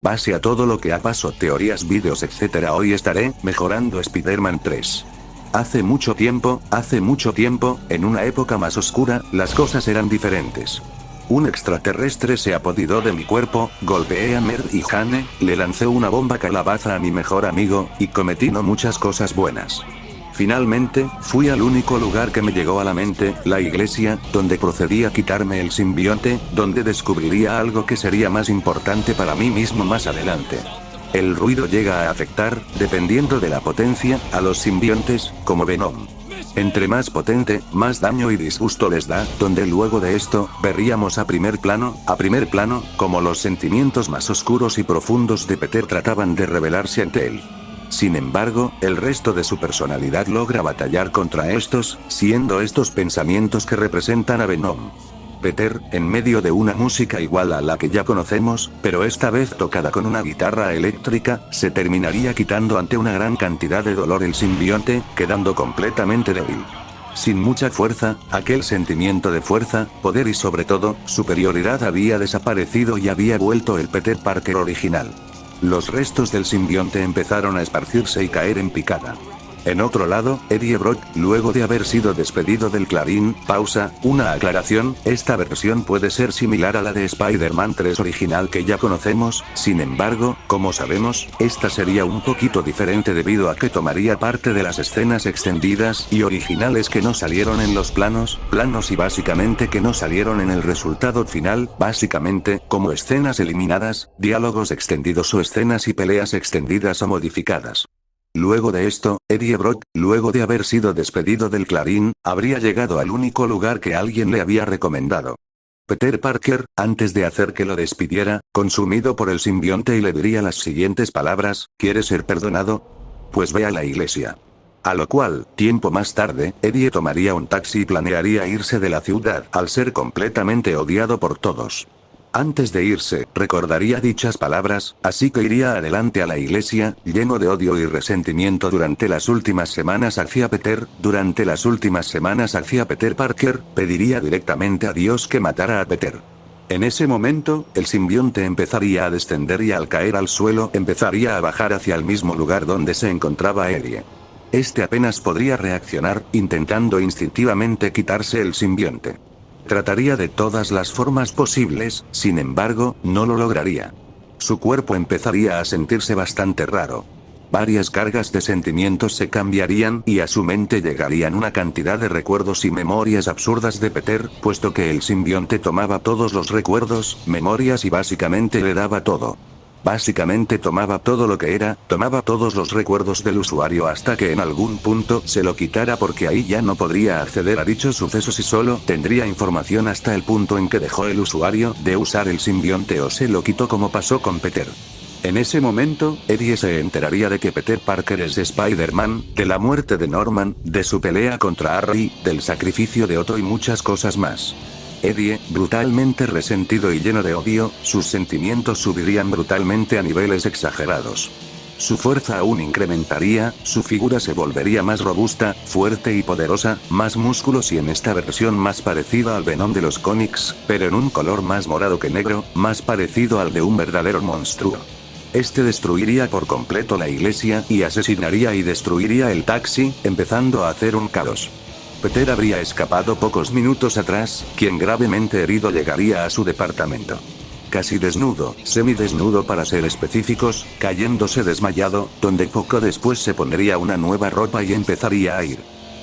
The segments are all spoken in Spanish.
Base a todo lo que ha pasado, teorías, vídeos, etc. Hoy estaré mejorando Spider-Man 3. Hace mucho tiempo, en una época más oscura, las cosas eran diferentes. Un extraterrestre se apoderó de mi cuerpo, golpeé a Mer y Jane, le lancé una bomba calabaza a mi mejor amigo, y cometí no muchas cosas buenas. Finalmente, fui al único lugar que me llegó a la mente, la iglesia, donde procedí a quitarme el simbionte, donde descubriría algo que sería más importante para mí mismo más adelante. El ruido llega a afectar, dependiendo de la potencia, a los simbiontes, como Venom. Entre más potente, más daño y disgusto les da, donde luego de esto, veríamos a primer plano, como los sentimientos más oscuros y profundos de Peter trataban de revelarse ante él. Sin embargo, el resto de su personalidad logra batallar contra estos, siendo estos pensamientos que representan a Venom. Peter, en medio de una música igual a la que ya conocemos, pero esta vez tocada con una guitarra eléctrica, se terminaría quitando ante una gran cantidad de dolor el simbionte, quedando completamente débil. Sin mucha fuerza, aquel sentimiento de fuerza, poder y sobre todo, superioridad había desaparecido y había vuelto el Peter Parker original. Los restos del simbionte empezaron a esparcirse y caer en picada. En otro lado, Eddie Brock, luego de haber sido despedido del Clarín, pausa, una aclaración, esta versión puede ser similar a la de Spider-Man 3 original que ya conocemos, sin embargo, como sabemos, esta sería un poquito diferente debido a que tomaría parte de las escenas extendidas y originales que no salieron en los planos y básicamente que no salieron en el resultado final, básicamente, como escenas eliminadas, diálogos extendidos o escenas y peleas extendidas o modificadas. Luego de esto, Eddie Brock, luego de haber sido despedido del Clarín, habría llegado al único lugar que alguien le había recomendado. Peter Parker, antes de hacer que lo despidiera, consumido por el simbionte y le diría las siguientes palabras: ¿quieres ser perdonado? Pues ve a la iglesia. A lo cual, tiempo más tarde, Eddie tomaría un taxi y planearía irse de la ciudad, al ser completamente odiado por todos. Antes de irse, recordaría dichas palabras, así que iría adelante a la iglesia, lleno de odio y resentimiento durante las últimas semanas hacia Peter. Durante las últimas semanas hacia Peter Parker, pediría directamente a Dios que matara a Peter. En ese momento, el simbionte empezaría a descender y al caer al suelo, empezaría a bajar hacia el mismo lugar donde se encontraba Eddie. Este apenas podría reaccionar, intentando instintivamente quitarse el simbionte. Trataría de todas las formas posibles, sin embargo, no lo lograría. Su cuerpo empezaría a sentirse bastante raro. Varias cargas de sentimientos se cambiarían y a su mente llegarían una cantidad de recuerdos y memorias absurdas de Peter, puesto que el simbionte tomaba todos los recuerdos, memorias y básicamente le daba todo. Básicamente tomaba todo lo que era, tomaba todos los recuerdos del usuario hasta que en algún punto se lo quitara porque ahí ya no podría acceder a dichos sucesos y solo tendría información hasta el punto en que dejó el usuario de usar el simbionte o se lo quitó como pasó con Peter. En ese momento, Eddie se enteraría de que Peter Parker es Spider-Man, de la muerte de Norman, de su pelea contra Harry, del sacrificio de Otto y muchas cosas más. Eddie, brutalmente resentido y lleno de odio, sus sentimientos subirían brutalmente a niveles exagerados. Su fuerza aún incrementaría, su figura se volvería más robusta, fuerte y poderosa, más músculos y en esta versión más parecida al Venom de los cómics, pero en un color más morado que negro, más parecido al de un verdadero monstruo. Este destruiría por completo la iglesia y asesinaría y destruiría el taxi, empezando a hacer un caos. Peter habría escapado pocos minutos atrás, quien gravemente herido llegaría a su departamento. Casi desnudo, semidesnudo para ser específicos, cayéndose desmayado, donde poco después se pondría una nueva ropa y empezaría a ir.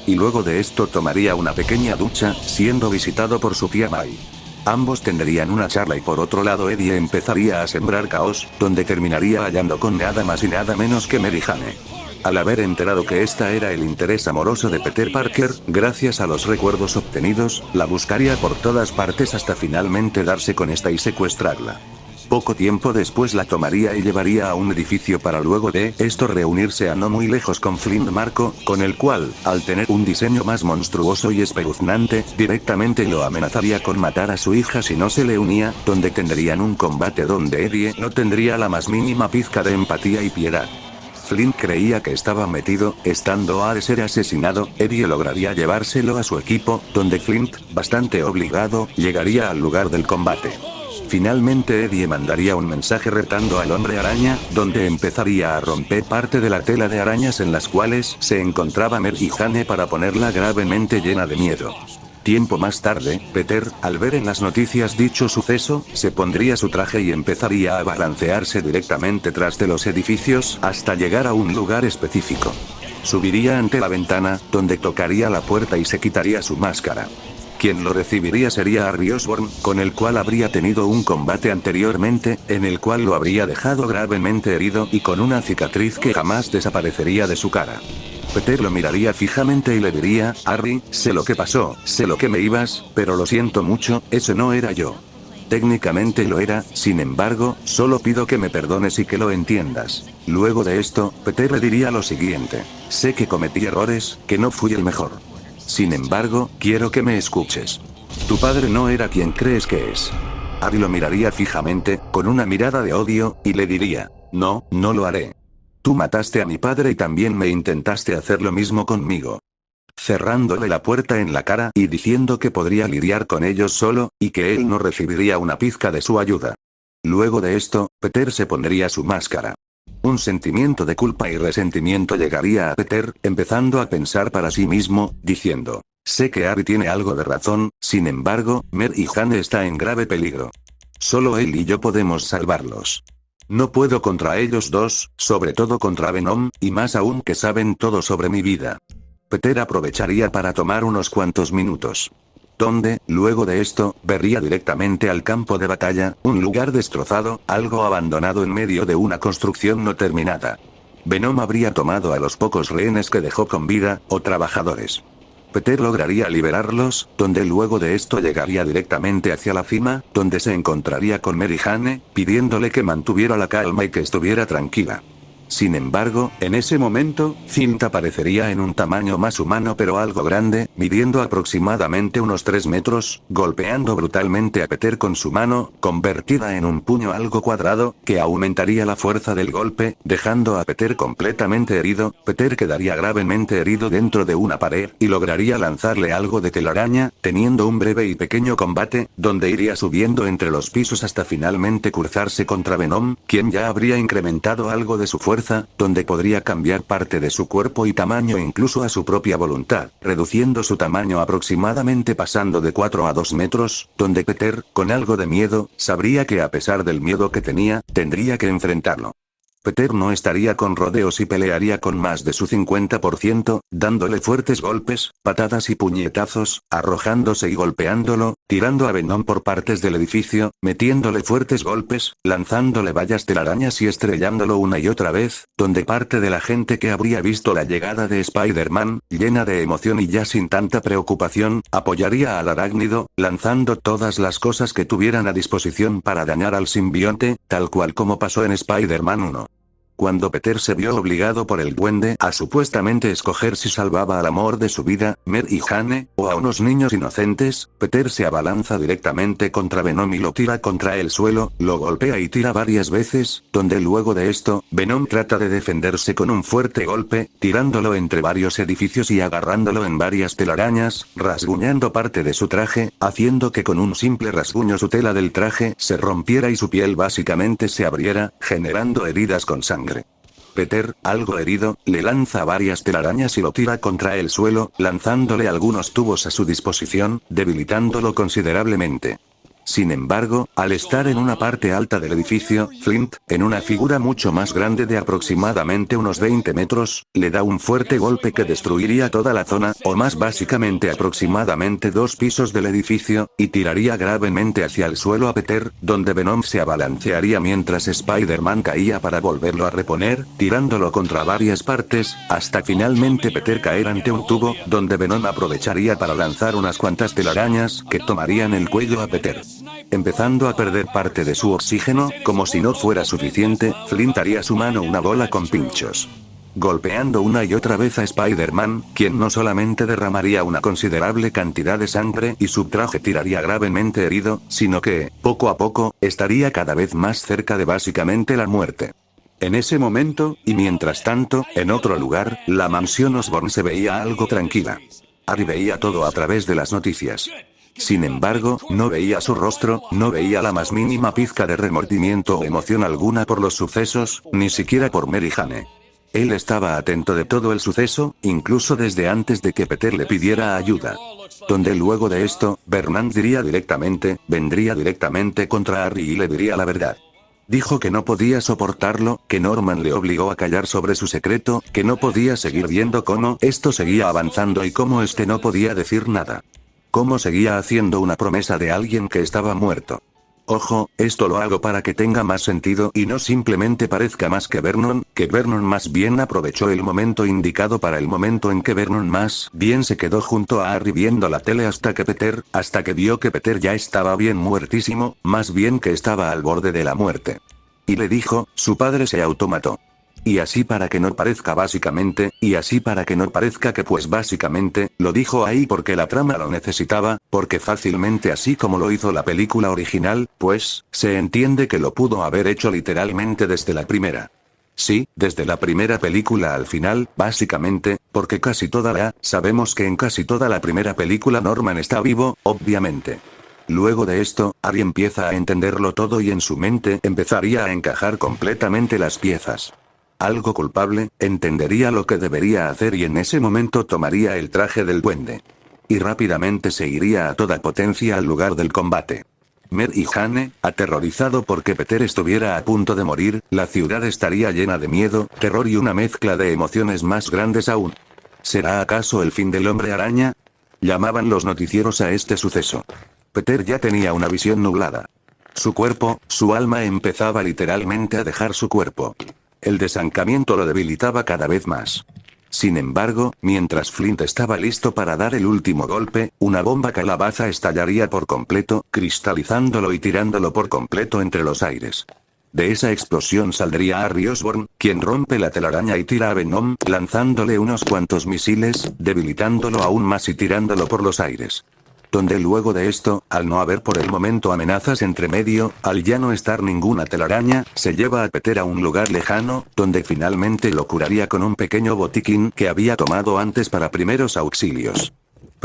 Y luego de esto tomaría una pequeña ducha, siendo visitado por su tía May. Ambos tendrían una charla y por otro lado Eddie empezaría a sembrar caos, donde terminaría hallando con nada más y nada menos que Mary Jane. Al haber enterado que esta era el interés amoroso de Peter Parker, gracias a los recuerdos obtenidos, la buscaría por todas partes hasta finalmente darse con esta y secuestrarla. Poco tiempo después la tomaría y llevaría a un edificio para luego de esto reunirse a no muy lejos con Flint Marko, con el cual, al tener un diseño más monstruoso y espeluznante, directamente lo amenazaría con matar a su hija si no se le unía, donde tendrían un combate donde Eddie no tendría la más mínima pizca de empatía y piedad. Flint creía que estaba metido, estando a de ser asesinado, Eddie lograría llevárselo a su equipo, donde Flint, bastante obligado, llegaría al lugar del combate. Finalmente Eddie mandaría un mensaje retando al hombre araña, donde empezaría a romper parte de la tela de arañas en las cuales se encontraba Mary Jane para ponerla gravemente llena de miedo. Tiempo más tarde, Peter, al ver en las noticias dicho suceso, se pondría su traje y empezaría a balancearse directamente tras de los edificios hasta llegar a un lugar específico. Subiría ante la ventana, donde tocaría la puerta y se quitaría su máscara. Quien lo recibiría sería Harvey Osborn, con el cual habría tenido un combate anteriormente, en el cual lo habría dejado gravemente herido y con una cicatriz que jamás desaparecería de su cara. Peter lo miraría fijamente y le diría, Harry, sé lo que pasó, sé lo que me ibas, pero lo siento mucho, ese no era yo. Técnicamente lo era, sin embargo, solo pido que me perdones y que lo entiendas. Luego de esto, Peter le diría lo siguiente. Sé que cometí errores, que no fui el mejor. Sin embargo, quiero que me escuches. Tu padre no era quien crees que es. Harry lo miraría fijamente, con una mirada de odio, y le diría, no, no lo haré. Tú mataste a mi padre y también me intentaste hacer lo mismo conmigo. Cerrándole la puerta en la cara y diciendo que podría lidiar con ellos solo, y que él no recibiría una pizca de su ayuda. Luego de esto, Peter se pondría su máscara. Un sentimiento de culpa y resentimiento llegaría a Peter, empezando a pensar para sí mismo, diciendo, sé que Harry tiene algo de razón, sin embargo, Mary Jane está en grave peligro. Solo él y yo podemos salvarlos. No puedo contra ellos dos, sobre todo contra Venom, y más aún que saben todo sobre mi vida. Peter aprovecharía para tomar unos cuantos minutos. Donde, luego de esto, vería directamente al campo de batalla, un lugar destrozado, algo abandonado en medio de una construcción no terminada. Venom habría tomado a los pocos rehenes que dejó con vida, o trabajadores. Peter lograría liberarlos, donde luego de esto llegaría directamente hacia la cima, donde se encontraría con Mary Jane, pidiéndole que mantuviera la calma y que estuviera tranquila. Sin embargo, en ese momento, Flint aparecería en un tamaño más humano pero algo grande, midiendo aproximadamente unos 3 metros, golpeando brutalmente a Peter con su mano, convertida en un puño algo cuadrado, que aumentaría la fuerza del golpe, dejando a Peter completamente herido. Peter quedaría gravemente herido dentro de una pared, y lograría lanzarle algo de telaraña, teniendo un breve y pequeño combate, donde iría subiendo entre los pisos hasta finalmente cruzarse contra Venom, quien ya habría incrementado algo de su fuerza, donde podría cambiar parte de su cuerpo y tamaño incluso a su propia voluntad, reduciendo su tamaño aproximadamente pasando de 4 a 2 metros, donde Peter, con algo de miedo, sabría que a pesar del miedo que tenía, tendría que enfrentarlo. Peter no estaría con rodeos y pelearía con más de su 50%, dándole fuertes golpes, patadas y puñetazos, arrojándose y golpeándolo, tirando a Venom por partes del edificio, metiéndole fuertes golpes, lanzándole vallas telarañas y estrellándolo una y otra vez, donde parte de la gente que habría visto la llegada de Spider-Man, llena de emoción y ya sin tanta preocupación, apoyaría al arácnido, lanzando todas las cosas que tuvieran a disposición para dañar al simbionte, tal cual como pasó en Spider-Man 1. Cuando Peter se vio obligado por el duende a supuestamente escoger si salvaba al amor de su vida, Mary Jane, o a unos niños inocentes, Peter se abalanza directamente contra Venom y lo tira contra el suelo, lo golpea y tira varias veces, donde luego de esto, Venom trata de defenderse con un fuerte golpe, tirándolo entre varios edificios y agarrándolo en varias telarañas, rasguñando parte de su traje, haciendo que con un simple rasguño su tela del traje se rompiera y su piel básicamente se abriera, generando heridas con sangre. Peter, algo herido, le lanza varias telarañas y lo tira contra el suelo, lanzándole algunos tubos a su disposición, debilitándolo considerablemente. Sin embargo, al estar en una parte alta del edificio, Flint, en una figura mucho más grande de aproximadamente unos 20 metros, le da un fuerte golpe que destruiría toda la zona, o más básicamente aproximadamente 2 pisos del edificio, y tiraría gravemente hacia el suelo a Peter, donde Venom se abalancearía mientras Spider-Man caía para volverlo a reponer, tirándolo contra varias partes, hasta finalmente Peter caer ante un tubo, donde Venom aprovecharía para lanzar unas cuantas telarañas que tomarían el cuello a Peter. Empezando a perder parte de su oxígeno, como si no fuera suficiente, Flint haría su mano una bola con pinchos. Golpeando una y otra vez a Spider-Man, quien no solamente derramaría una considerable cantidad de sangre y su traje tiraría gravemente herido, sino que, poco a poco, estaría cada vez más cerca de básicamente la muerte. En ese momento, y mientras tanto, en otro lugar, la mansión Osborn se veía algo tranquila. Harry veía todo a través de las noticias. Sin embargo, no veía su rostro, no veía la más mínima pizca de remordimiento o emoción alguna por los sucesos, ni siquiera por Mary Jane. Él estaba atento de todo el suceso, incluso desde antes de que Peter le pidiera ayuda. Donde luego de esto, Vernon vendría directamente contra Harry y le diría la verdad. Dijo que no podía soportarlo, que Norman le obligó a callar sobre su secreto, que no podía seguir viendo cómo esto seguía avanzando y cómo este no podía decir nada. Cómo seguía haciendo una promesa de alguien que estaba muerto. Ojo, esto lo hago para que tenga más sentido y no simplemente parezca más que Vernon más bien aprovechó el momento indicado para el momento en que Vernon más bien se quedó junto a Harry viendo la tele hasta que vio que Peter ya estaba bien muertísimo, más bien que estaba al borde de la muerte. Y le dijo, su padre se automató. Y así para que no parezca que pues básicamente, lo dijo ahí porque la trama lo necesitaba, porque fácilmente así como lo hizo la película original, pues, se entiende que lo pudo haber hecho literalmente desde la primera. Sí, desde la primera película al final, básicamente, porque sabemos que en casi toda la primera película Norman está vivo, obviamente. Luego de esto, Harry empieza a entenderlo todo y en su mente empezaría a encajar completamente las piezas. Algo culpable, entendería lo que debería hacer y en ese momento tomaría el traje del duende. Y rápidamente se iría a toda potencia al lugar del combate. Mary y Jane, aterrorizado porque Peter estuviera a punto de morir, la ciudad estaría llena de miedo, terror y una mezcla de emociones más grandes aún. ¿Será acaso el fin del hombre araña? Llamaban los noticieros a este suceso. Peter ya tenía una visión nublada. Su cuerpo, su alma empezaba literalmente a dejar su cuerpo. El desancamiento lo debilitaba cada vez más. Sin embargo, mientras Flint estaba listo para dar el último golpe, una bomba calabaza estallaría por completo, cristalizándolo y tirándolo por completo entre los aires. De esa explosión saldría Harry Osborn, quien rompe la telaraña y tira a Venom, lanzándole unos cuantos misiles, debilitándolo aún más y tirándolo por los aires. Donde luego de esto, al no haber por el momento amenazas entre medio, al ya no estar ninguna telaraña, se lleva a Peter a un lugar lejano, donde finalmente lo curaría con un pequeño botiquín que había tomado antes para primeros auxilios.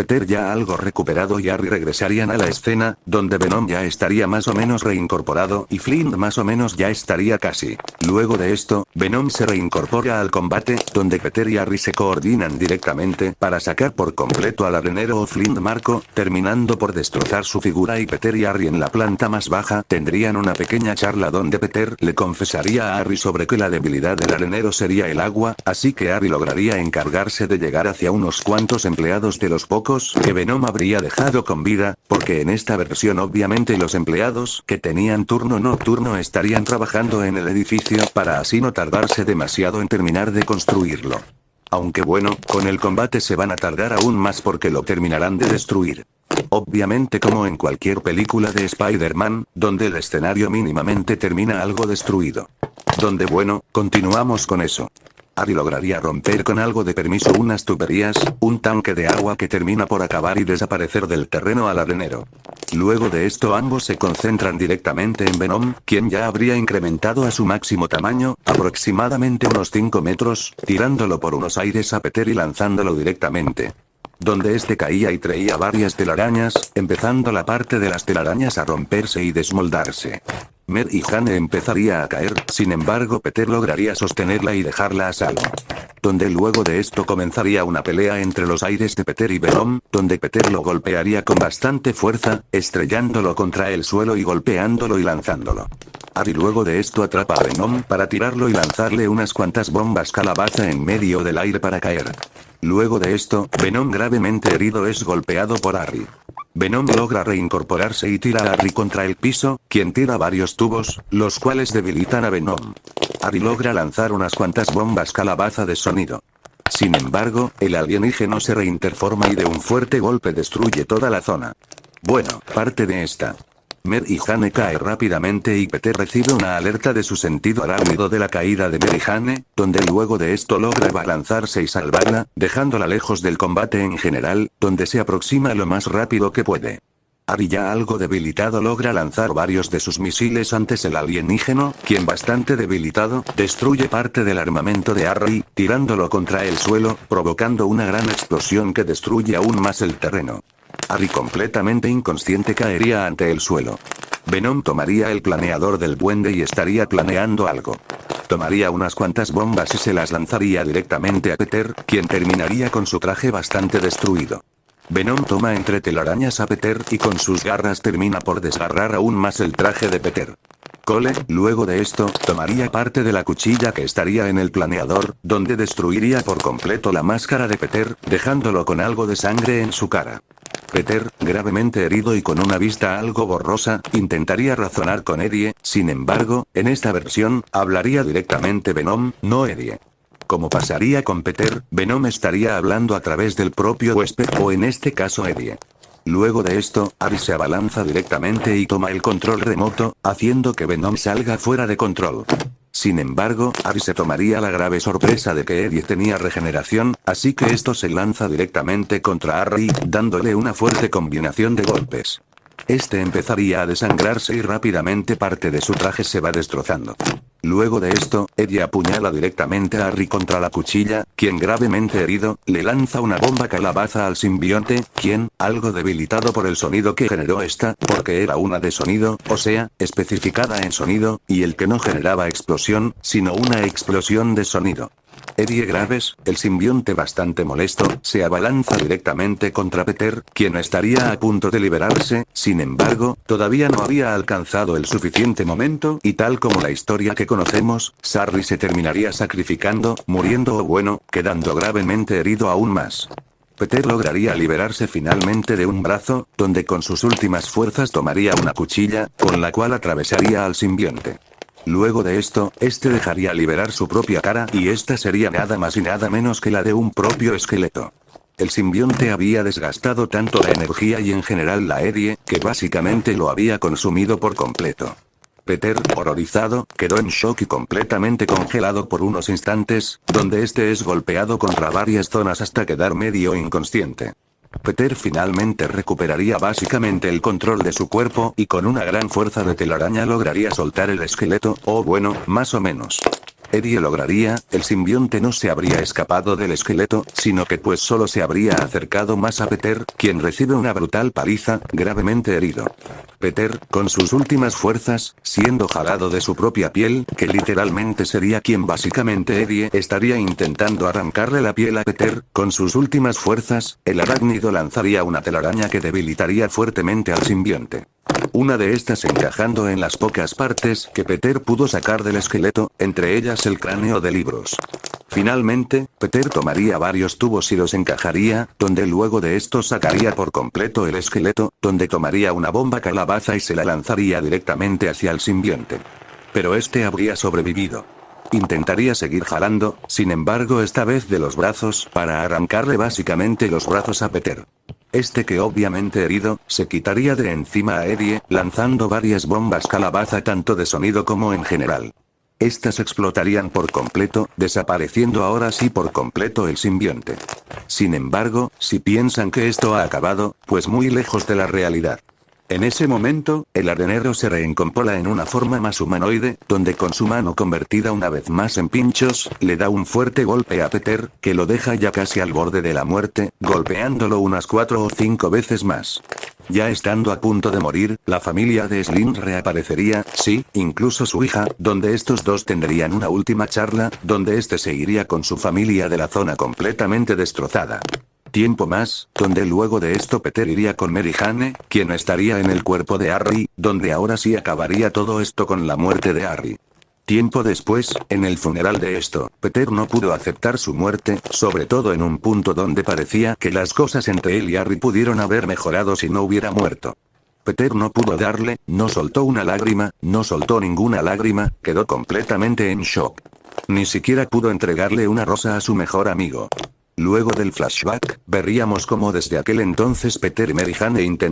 Peter ya algo recuperado y Harry regresarían a la escena, donde Venom ya estaría más o menos reincorporado y Flint más o menos ya estaría casi. Luego de esto, Venom se reincorpora al combate, donde Peter y Harry se coordinan directamente para sacar por completo al arenero o Flint Marco, terminando por destrozar su figura y Peter y Harry en la planta más baja tendrían una pequeña charla donde Peter le confesaría a Harry sobre que la debilidad del arenero sería el agua, así que Harry lograría encargarse de llegar hacia unos cuantos empleados de los pocos que Venom habría dejado con vida, porque en esta versión obviamente los empleados que tenían turno nocturno estarían trabajando en el edificio para así no tardarse demasiado en terminar de construirlo. Aunque bueno, con el combate se van a tardar aún más porque lo terminarán de destruir. Obviamente como en cualquier película de Spider-Man, donde el escenario mínimamente termina algo destruido. Donde bueno, continuamos con eso. Harry lograría romper con algo de permiso unas tuberías, un tanque de agua que termina por acabar y desaparecer del terreno al arenero. Luego de esto ambos se concentran directamente en Venom, quien ya habría incrementado a su máximo tamaño, aproximadamente unos 5 metros, tirándolo por unos aires a Peter y lanzándolo directamente. Donde este caía y traía varias telarañas, empezando la parte de las telarañas a romperse y desmoldarse. Mary y Jane empezaría a caer, sin embargo Peter lograría sostenerla y dejarla a salvo. Donde luego de esto comenzaría una pelea entre los aires de Peter y Venom, donde Peter lo golpearía con bastante fuerza, estrellándolo contra el suelo y golpeándolo y lanzándolo. Harry luego de esto atrapa a Venom para tirarlo y lanzarle unas cuantas bombas calabaza en medio del aire para caer. Luego de esto, Venom gravemente herido es golpeado por Harry. Venom logra reincorporarse y tira a Harry contra el piso, quien tira varios tubos, los cuales debilitan a Venom. Harry logra lanzar unas cuantas bombas calabaza de sonido. Sin embargo, el alienígeno se reinterforma y de un fuerte golpe destruye toda la zona. Bueno, parte de esta. Mary y Jane cae rápidamente y Peter recibe una alerta de su sentido arácnido de la caída de Mary Jane, donde luego de esto logra balanzarse y salvarla, dejándola lejos del combate en general, donde se aproxima lo más rápido que puede. Harry ya algo debilitado logra lanzar varios de sus misiles antes el alienígeno, quien bastante debilitado, destruye parte del armamento de Harry, tirándolo contra el suelo, provocando una gran explosión que destruye aún más el terreno. Harry, completamente inconsciente, caería ante el suelo. Venom tomaría el planeador del duende y estaría planeando algo. Tomaría unas cuantas bombas y se las lanzaría directamente a Peter, quien terminaría con su traje bastante destruido. Venom toma entre telarañas a Peter y con sus garras termina por desgarrar aún más el traje de Peter. Cole, luego de esto, tomaría parte de la cuchilla que estaría en el planeador, donde destruiría por completo la máscara de Peter, dejándolo con algo de sangre en su cara. Peter, gravemente herido y con una vista algo borrosa, intentaría razonar con Eddie, sin embargo, en esta versión, hablaría directamente Venom, no Eddie. Como pasaría con Peter, Venom estaría hablando a través del propio huésped o en este caso Eddie. Luego de esto, Harry se abalanza directamente y toma el control remoto, haciendo que Venom salga fuera de control. Sin embargo, Harry se tomaría la grave sorpresa de que Eddie tenía regeneración, así que esto se lanza directamente contra Harry, dándole una fuerte combinación de golpes. Este empezaría a desangrarse y rápidamente parte de su traje se va destrozando. Luego de esto, Eddie apuñala directamente a Harry contra la cuchilla, quien gravemente herido, le lanza una bomba calabaza al simbionte, quien, algo debilitado por el sonido que generó esta, porque era una de sonido, o sea, especificada en sonido, y el que no generaba explosión, sino una explosión de sonido. Eddie Graves, el simbionte bastante molesto, se abalanza directamente contra Peter, quien estaría a punto de liberarse, sin embargo, todavía no había alcanzado el suficiente momento y tal como la historia que conocemos, Harry se terminaría sacrificando, muriendo o bueno, quedando gravemente herido aún más. Peter lograría liberarse finalmente de un brazo, donde con sus últimas fuerzas tomaría una cuchilla, con la cual atravesaría al simbionte. Luego de esto, este dejaría liberar su propia cara y esta sería nada más y nada menos que la de un propio esqueleto. El simbionte había desgastado tanto la energía y en general la Eddie, que básicamente lo había consumido por completo. Peter, horrorizado, quedó en shock y completamente congelado por unos instantes, donde este es golpeado contra varias zonas hasta quedar medio inconsciente. Peter finalmente recuperaría básicamente el control de su cuerpo y con una gran fuerza de telaraña lograría soltar el esqueleto, o bueno, más o menos. Eddie lograría, el simbionte no se habría escapado del esqueleto, sino que pues solo se habría acercado más a Peter, quien recibe una brutal paliza, gravemente herido. Peter, con sus últimas fuerzas, siendo jalado de su propia piel, que literalmente sería quien básicamente Eddie estaría intentando arrancarle la piel a Peter, con sus últimas fuerzas, el arácnido lanzaría una telaraña que debilitaría fuertemente al simbionte. Una de estas encajando en las pocas partes que Peter pudo sacar del esqueleto, entre ellas el cráneo de Libros. Finalmente, Peter tomaría varios tubos y los encajaría, donde luego de esto sacaría por completo el esqueleto, donde tomaría una bomba calabaza y se la lanzaría directamente hacia el simbionte. Pero este habría sobrevivido. Intentaría seguir jalando, sin embargo esta vez de los brazos, para arrancarle básicamente los brazos a Peter. Este que obviamente herido, se quitaría de encima a Eddie, lanzando varias bombas calabaza tanto de sonido como en general. Estas explotarían por completo, desapareciendo ahora sí por completo el simbionte. Sin embargo, si piensan que esto ha acabado, pues muy lejos de la realidad. En ese momento, el arenero se reencompola en una forma más humanoide, donde con su mano convertida una vez más en pinchos, le da un fuerte golpe a Peter, que lo deja ya casi al borde de la muerte, golpeándolo unas 4 o 5 veces más. Ya estando a punto de morir, la familia de Slim reaparecería, sí, incluso su hija, donde estos dos tendrían una última charla, donde este se iría con su familia de la zona completamente destrozada. Tiempo más, donde luego de esto Peter iría con Mary Jane, quien estaría en el cuerpo de Harry, donde ahora sí acabaría todo esto con la muerte de Harry. Tiempo después, en el funeral de esto, Peter no pudo aceptar su muerte, sobre todo en un punto donde parecía que las cosas entre él y Harry pudieron haber mejorado si no hubiera muerto. Peter no pudo darle, no soltó una lágrima, no soltó ninguna lágrima, quedó completamente en shock. Ni siquiera pudo entregarle una rosa a su mejor amigo. Luego del flashback, veríamos cómo desde aquel entonces Peter y Mary Jane intentaron